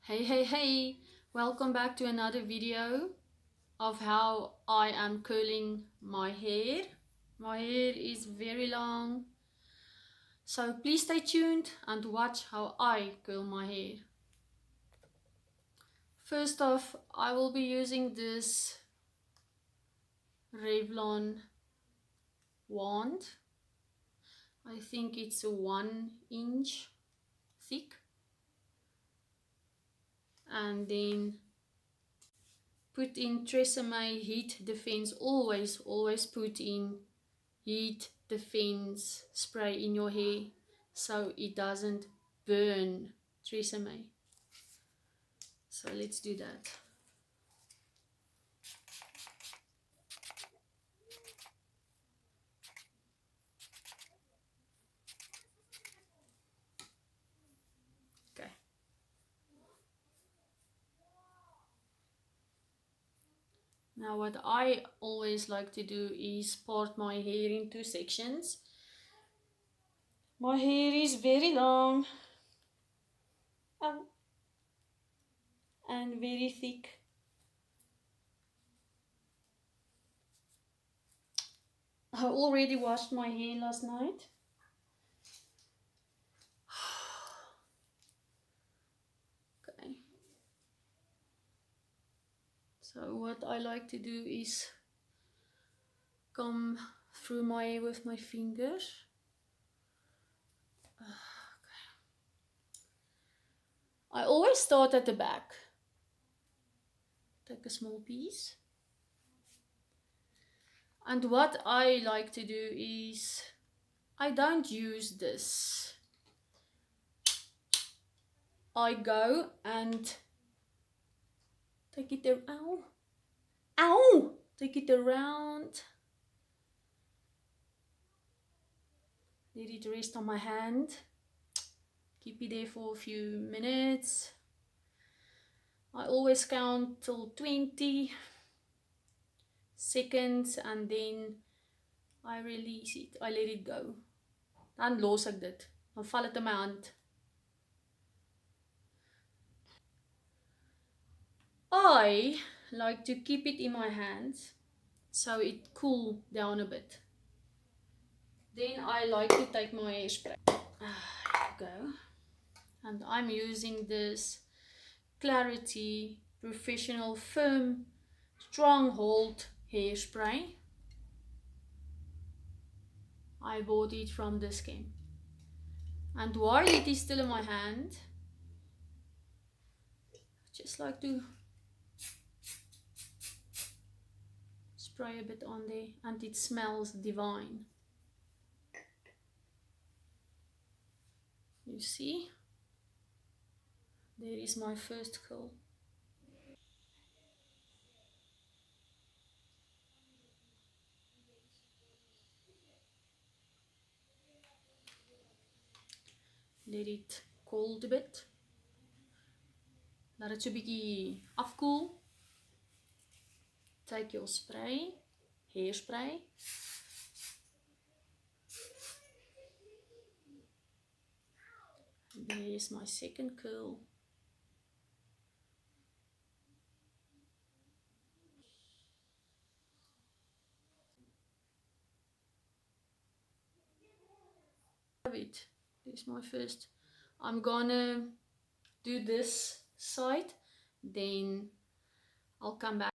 Hey, welcome back to another video of how I am curling my hair. My hair is very long, so please stay tuned and watch how I curl my hair. First off, I will be using this Revlon wand. I think it's a 1 inch thick, and then put in Tresseme heat defense. Always put in heat defense spray in your hair so it doesn't burn. Tresseme. So let's do that. Okay. Now what I always like to do is part my hair into sections. My hair is very long and very thick. I already washed my hair last night. Okay. So what I like to do is comb through my hair with my fingers. I always start at the back. Take a small piece. And what I like to do is, I don't use this. I go and take it around. Ow! Take it around. Let it rest on my hand. Keep it there for a few minutes. I always count till 20 seconds and then I release it. I let it go. Dan los ek dit. Dan val dit in my hand. I like to keep it in my hands so it cool down a bit. Then I like to take my hairspray. Here we go. And I'm using this Clarity Professional Firm Stronghold hairspray. I bought it from Tresseme. And while it is still in my hand, I just like to spray a bit on there, and it smells divine. You see? There is my first curl. Let it cool a bit. Laat dit so 'n bietjie afkoel. Take your spray, hairspray. There's my second curl. It. This is my first. I'm gonna do this side, then I'll come back.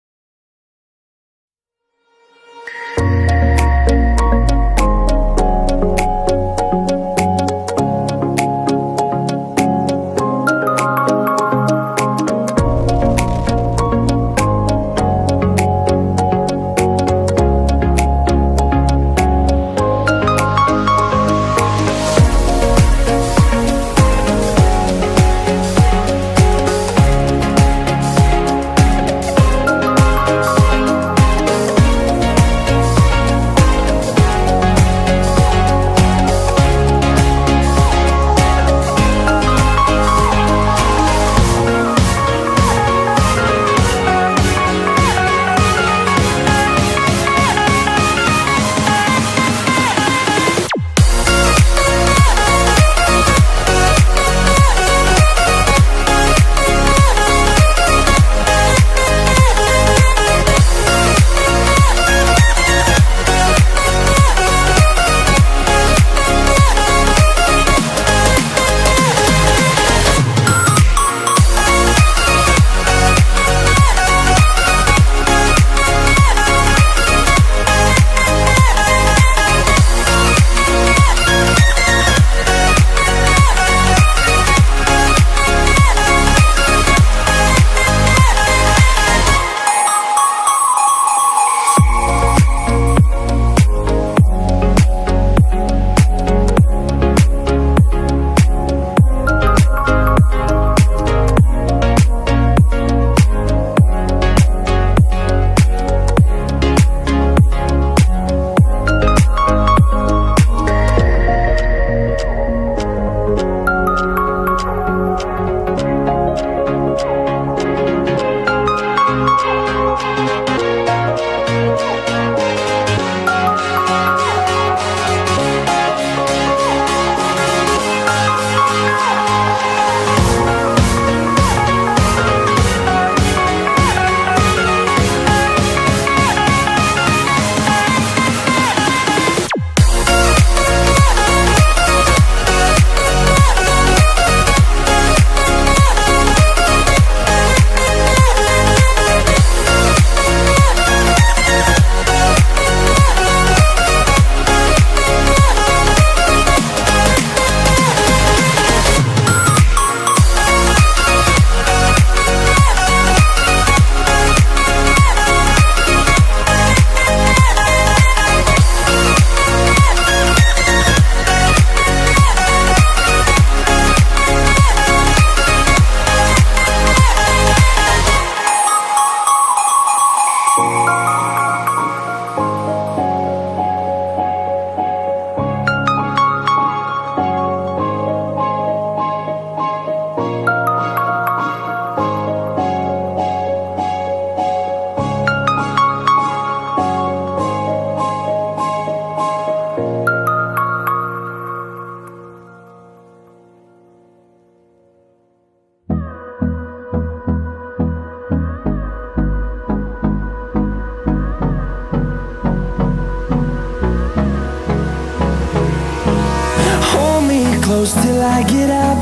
close till I get up.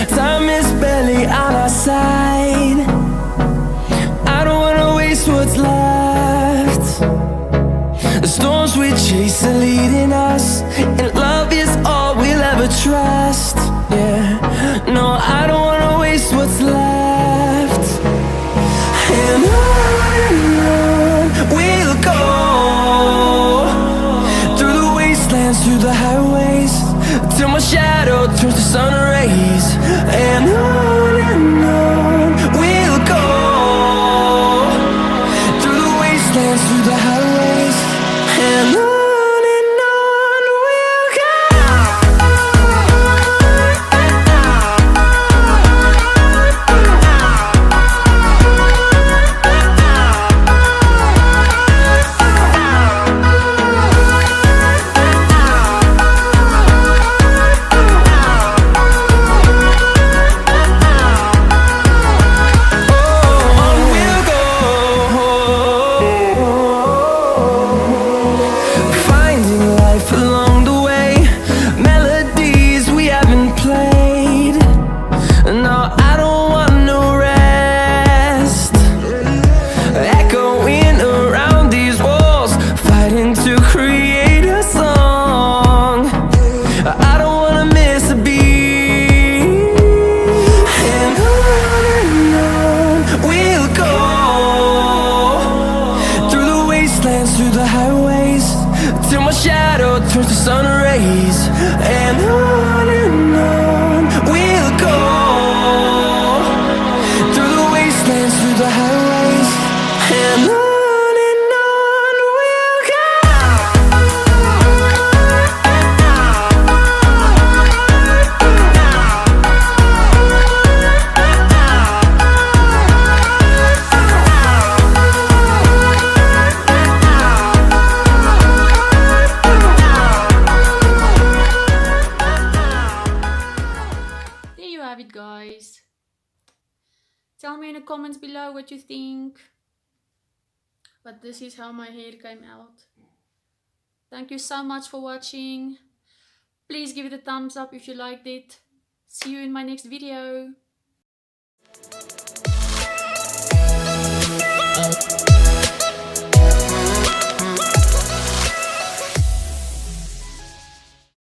Time is barely on our side. I don't wanna waste what's left. The storms we chase are leading us, and love is all we'll ever trust. Yeah, no, I don't wanna waste what's left. And on we'll go, through the wastelands, through the highways, till my shadow turns to sun rays. And on we'll go, through the wastelands, through the highways, and on we'll go. Through the highways, till my shadow turns to sun rays. And on we'll go, through the wastelands, through the highways, and on we'll go. Have it, guys. Tell me in the comments below what you think. But this is how my hair came out. Thank you so much for watching. Please give it a thumbs up if you liked it. See you in my next video.